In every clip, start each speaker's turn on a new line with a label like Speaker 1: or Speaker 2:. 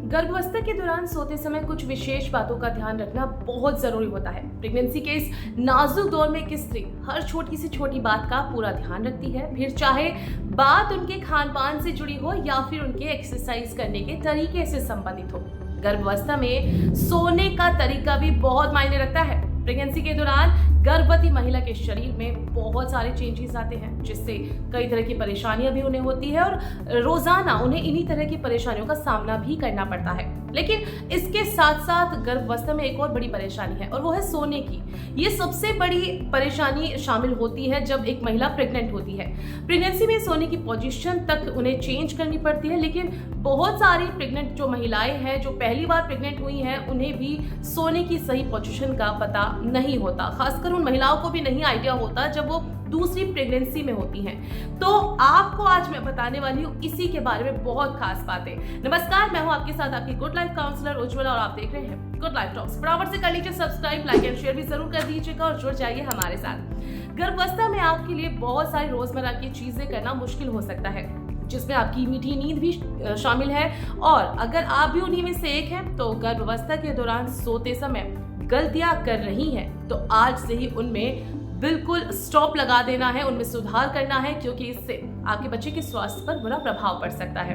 Speaker 1: गर्भावस्था के दौरान सोते समय कुछ विशेष बातों का ध्यान रखना बहुत जरूरी होता है। प्रेगनेंसी के इस नाजुक दौर में एक स्त्री हर छोटी से छोटी बात का पूरा ध्यान रखती है, फिर चाहे बात उनके खान पान से जुड़ी हो या फिर उनके एक्सरसाइज करने के तरीके से संबंधित हो। गर्भावस्था में सोने का तरीका भी बहुत मायने रखता है। प्रेगनेंसी के दौरान गर्भवती महिला के शरीर में बहुत सारे चेंजेस आते हैं, जिससे कई तरह की परेशानियां भी उन्हें होती है और रोजाना उन्हें इन्हीं तरह की परेशानियों का सामना भी करना पड़ता है। लेकिन इसके साथ साथ गर्भावस्था में एक और बड़ी परेशानी है और वो है सोने की। ये सबसे बड़ी परेशानी शामिल होती है जब एक महिला प्रेग्नेंट होती है। प्रेगनेंसी में सोने की पोजीशन तक उन्हें चेंज करनी पड़ती है, लेकिन बहुत सारी प्रेग्नेंट जो महिलाएं हैं जो पहली बार प्रेग्नेंट हुई हैं उन्हें भी सोने की सही पोजीशन का पता नहीं होता। खासकर उन महिलाओं को भी नहीं आइडिया होता जब वो दूसरी प्रेगनेंसी में होती हैं। तो आपको आज मैं बताने वाली हूँ इसी के बारे में बहुत खास बातें। नमस्कार, मैं हूँ आपके साथ आपकी गुड लाइफ काउंसलर उज्ज्वला और आप देख रहे हैं गुड लाइफ टॉक्स। फटाफट से कर लीजिए सब्सक्राइब, लाइक एंड शेयर भी जरूर कर दीजिएगा और जुड़ जाइए हमारे साथ। गर्भावस्था में आपके लिए बहुत सारी रोजमर्रा की चीजें करना मुश्किल हो सकता है, जिसमें आपकी मीठी नींद भी शामिल है। और अगर आप भी उन्हीं में से एक हैं तो गर्भावस्था के दौरान सोते समय गलतियां कर रही हैं तो आज से ही उनमें बिल्कुल स्टॉप लगा देना है, उनमें सुधार करना है, क्योंकि इससे आपके बच्चे के स्वास्थ्य पर बुरा प्रभाव पड़ सकता है।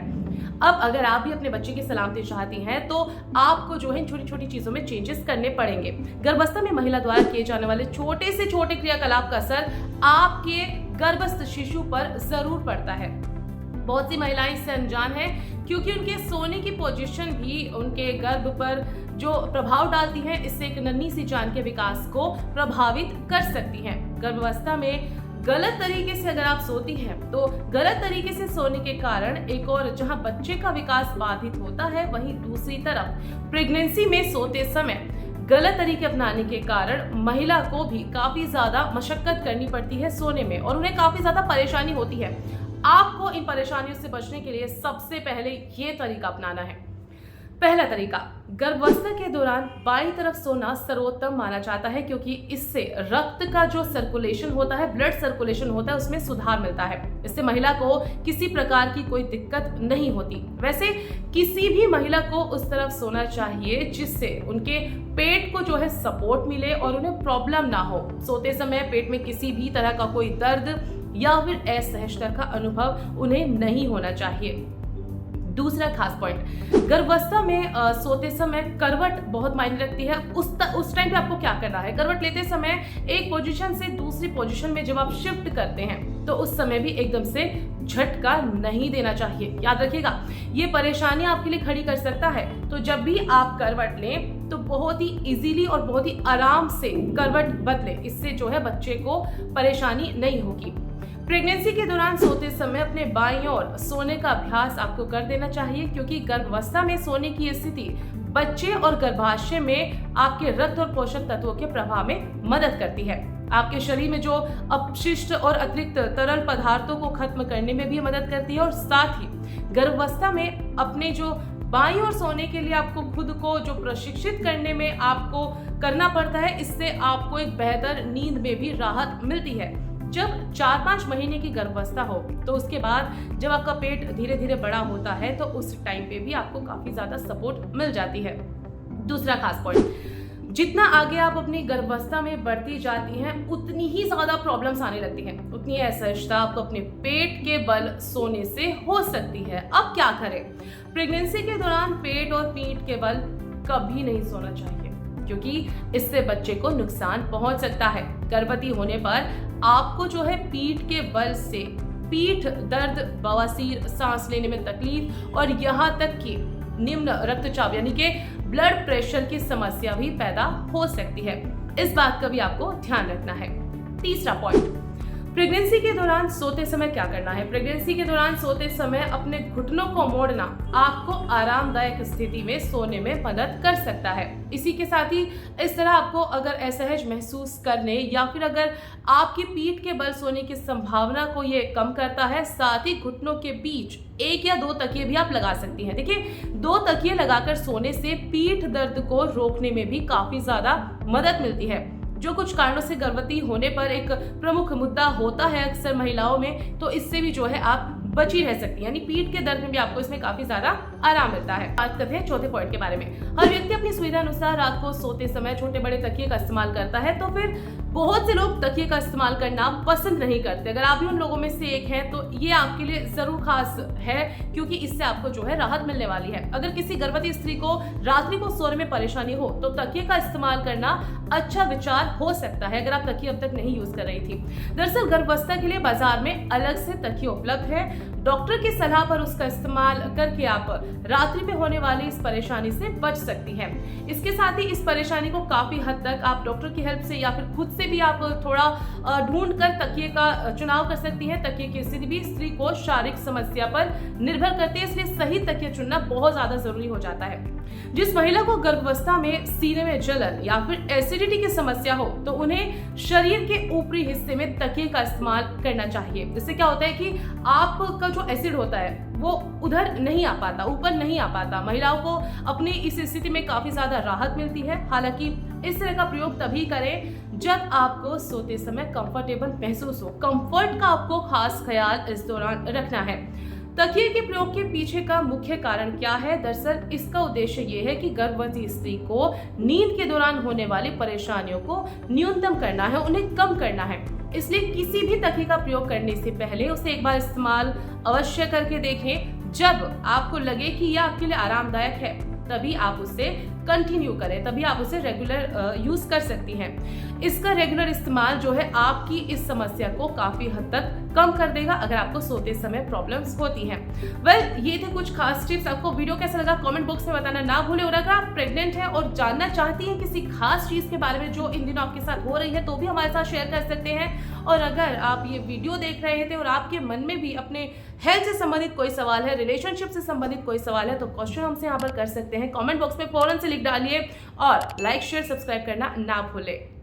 Speaker 1: अब अगर आप भी अपने बच्चे की सलामती चाहती हैं तो आपको जो है छोटी छोटी चीजों में चेंजेस करने पड़ेंगे। गर्भावस्था में महिला द्वारा किए जाने वाले छोटे से छोटे क्रियाकलाप का असर आपके गर्भस्थ शिशु पर जरूर पड़ता है। बहुत सी महिलाएं इससे अनजान हैं, क्योंकि उनके सोने की पोजीशन भी उनके गर्भ पर जो प्रभाव डालती है, इससे एक नन्ही सी जान के विकास को प्रभावित कर सकती हैं। गर्भावस्था में गलत तरीके से अगर आप सोती हैं तो गलत तरीके से सोने के कारण एक और जहां बच्चे का विकास बाधित होता है, वहीं दूसरी तरफ प्रेगनेंसी में सोते समय गलत तरीके अपनाने के कारण महिला को भी काफी ज्यादा मशक्कत करनी पड़ती है सोने में और उन्हें काफी ज्यादा परेशानी होती है। आपको इन परेशानियों से बचने के लिए सबसे पहले ये तरीका अपनाना है। पहला तरीका, गर्भावस्था के दौरान बाईं तरफ सोना सर्वोत्तम माना जाता है, क्योंकि इससे रक्त का जो सर्कुलेशन होता है, ब्लड सर्कुलेशन होता है, उसमें सुधार मिलता है। इससे महिला को किसी प्रकार की कोई दिक्कत नहीं होती। वैसे किसी भी महिला को उस तरफ सोना चाहिए जिससे उनके पेट को जो है सपोर्ट मिले और उन्हें प्रॉब्लम ना हो। सोते समय पेट में किसी भी तरह का कोई दर्द या फिर असहजता का अनुभव उन्हें नहीं होना चाहिए। दूसरा खास पॉइंट, गर्भावस्था में सोते समय करवट बहुत मायने रखती है। उस टाइम पे आपको क्या करना है, करवट लेते समय एक पोजीशन से दूसरी पोजीशन में जब आप शिफ्ट करते हैं तो उस समय भी एकदम से झटका नहीं देना चाहिए। याद रखिएगा, ये परेशानी आपके लिए खड़ी कर सकता है। तो जब भी आप करवट लें तो बहुत ही इजीली और बहुत ही आराम से करवट बदलें, इससे जो है बच्चे को परेशानी नहीं होगी। प्रेगनेंसी के दौरान सोते समय अपने बाईं ओर सोने का अभ्यास आपको कर देना चाहिए, क्योंकि गर्भावस्था में सोने की स्थिति बच्चे और गर्भाशय में आपके रक्त और पोषक तत्वों के प्रवाह में मदद करती है। आपके शरीर में जो अपशिष्ट और अतिरिक्त तरल पदार्थों को खत्म करने में भी मदद करती है और साथ ही गर्भावस्था में अपने जो बाईं ओर सोने के लिए आपको खुद को जो प्रशिक्षित करने में आपको करना पड़ता है, इससे आपको एक बेहतर नींद में भी राहत मिलती है। जब 4-5 महीने की गर्भावस्था हो तो उसके बाद जब आपका पेट धीरे धीरे बड़ा होता है तो उस टाइम पे भी आपको काफी ज्यादा सपोर्ट मिल जाती है। दूसरा खास पॉइंट, जितना आगे आप अपनी गर्भावस्था में बढ़ती जाती हैं उतनी ही ज्यादा प्रॉब्लम्स आने लगती हैं, उतनी असहजता आपको अपने पेट के बल सोने से हो सकती है। अब क्या करें? प्रेगनेंसी के दौरान पेट और पीठ के बल कभी नहीं सोना चाहिए, क्योंकि इससे बच्चे को नुकसान पहुंच सकता है। गर्भवती होने पर आपको जो है पीठ के बल से पीठ दर्द, बवासीर, सांस लेने में तकलीफ और यहाँ तक कि निम्न रक्तचाप यानी कि ब्लड प्रेशर की समस्या भी पैदा हो सकती है। इस बात का भी आपको ध्यान रखना है। तीसरा पॉइंट, प्रेगनेंसी के दौरान सोते समय क्या करना है? प्रेगनेंसी के दौरान सोते समय अपने घुटनों को मोड़ना आपको आरामदायक स्थिति में सोने में मदद कर सकता है। इसी के साथ ही इस तरह आपको अगर असहज महसूस करने या फिर अगर आपकी पीठ के बल सोने की संभावना को ये कम करता है, साथ ही घुटनों के बीच 1 या 2 तकिए भी आप लगा सकती हैं। देखिए, 2 तकिए लगाकर सोने से पीठ दर्द को रोकने में भी काफी ज्यादा मदद मिलती है, जो कुछ कारणों से गर्भवती होने पर एक प्रमुख मुद्दा होता है अक्सर महिलाओं में। तो इससे भी जो है आप बची रह सकती हैं, यानी पीठ के दर्द में भी आपको इसमें काफी ज्यादा आराम मिलता है। बात करते हैं चौथे पॉइंट के बारे में। हर व्यक्ति अपनी सुविधा अनुसार रात को सोते समय छोटे बड़े तकिए का इस्तेमाल करता है, तो फिर बहुत से लोग तकिए का इस्तेमाल करना पसंद नहीं करते। अगर आप भी उन लोगों में से एक हैं तो ये आपके लिए जरूर खास है, क्योंकि इससे आपको जो है राहत मिलने वाली है। अगर किसी गर्भवती स्त्री को रात्रि को सोने में परेशानी हो तो तकिए का इस्तेमाल करना अच्छा विचार हो सकता है, अगर आप तकिए अब तक नहीं यूज कर रही थी। दरअसल गर्भावस्था के लिए बाजार में अलग से तकिए उपलब्ध है। डॉक्टर की सलाह पर उसका इस्तेमाल करके आप रात्रि में होने वाली इस परेशानी से बच सकती हैं। इसके साथ ही इस परेशानी को काफी हद तक आप डॉक्टर की हेल्प से या फिर खुद से भी आप थोड़ा ढूंढ कर तकिए का चुनाव कर सकती हैं। तकिए की स्थिति भी स्त्री को शारीरिक समस्या पर निर्भर करती है, इसलिए सही तकिया चुनना बहुत ज्यादा जरूरी हो जाता है। जिस महिला को गर्भावस्था में सीने में जलन या फिर एसिडिटी की समस्या हो तो उन्हें शरीर के ऊपरी हिस्से में तकिए का इस्तेमाल करना चाहिए। इससे क्या होता है कि आपका जो एसिड होता है वो उधर नहीं आ पाता, ऊपर नहीं आ पाता। महिलाओं को अपनी इस स्थिति में काफी ज्यादा राहत मिलती है। हालांकि इस तरह का प्रयोग तभी करें जब आपको सोते समय कंफर्टेबल महसूस हो। कंफर्ट का आपको खास ख्याल इस दौरान रखना है। तकिए के प्रयोग के पीछे का मुख्य कारण क्या है? दरअसल इसका उद्देश्य ये है कि गर्भवती स्त्री को नींद के दौरान होने वाली परेशानियों को न्यूनतम करना है, उन्हें कम करना है। इसलिए किसी भी तकिए का प्रयोग करने से पहले उसे एक बार इस्तेमाल अवश्य करके देखें। जब आपको लगे कि यह आपके लिए आरामदायक है तभी आप उसे कंटिन्यू करें, तभी आप उसे रेगुलर यूज कर सकती हैं। इसका रेगुलर इस्तेमाल जो है आपकी इस समस्या को काफी हद तक कम कर देगा अगर आपको सोते समय प्रॉब्लम्स होती हैं। ये थे कुछ खास टिप्स। आपको वीडियो कैसा लगा कमेंट बॉक्स में बताना ना भूलें। और अगर आप प्रेग्नेंट हैं और जानना चाहती हैं किसी खास चीज के बारे में जो इन दिनों आपके साथ हो रही है तो भी हमारे साथ शेयर कर सकते हैं। और अगर आप ये वीडियो देख रहे थे और आपके मन में भी अपने हेल्थ से संबंधित कोई सवाल है, रिलेशनशिप से संबंधित कोई सवाल है, तो क्वेश्चन हमसे यहाँ पर कर सकते हैं। कमेंट बॉक्स में फौरन से लिख डालिए और लाइक शेयर सब्सक्राइब करना ना भूलें।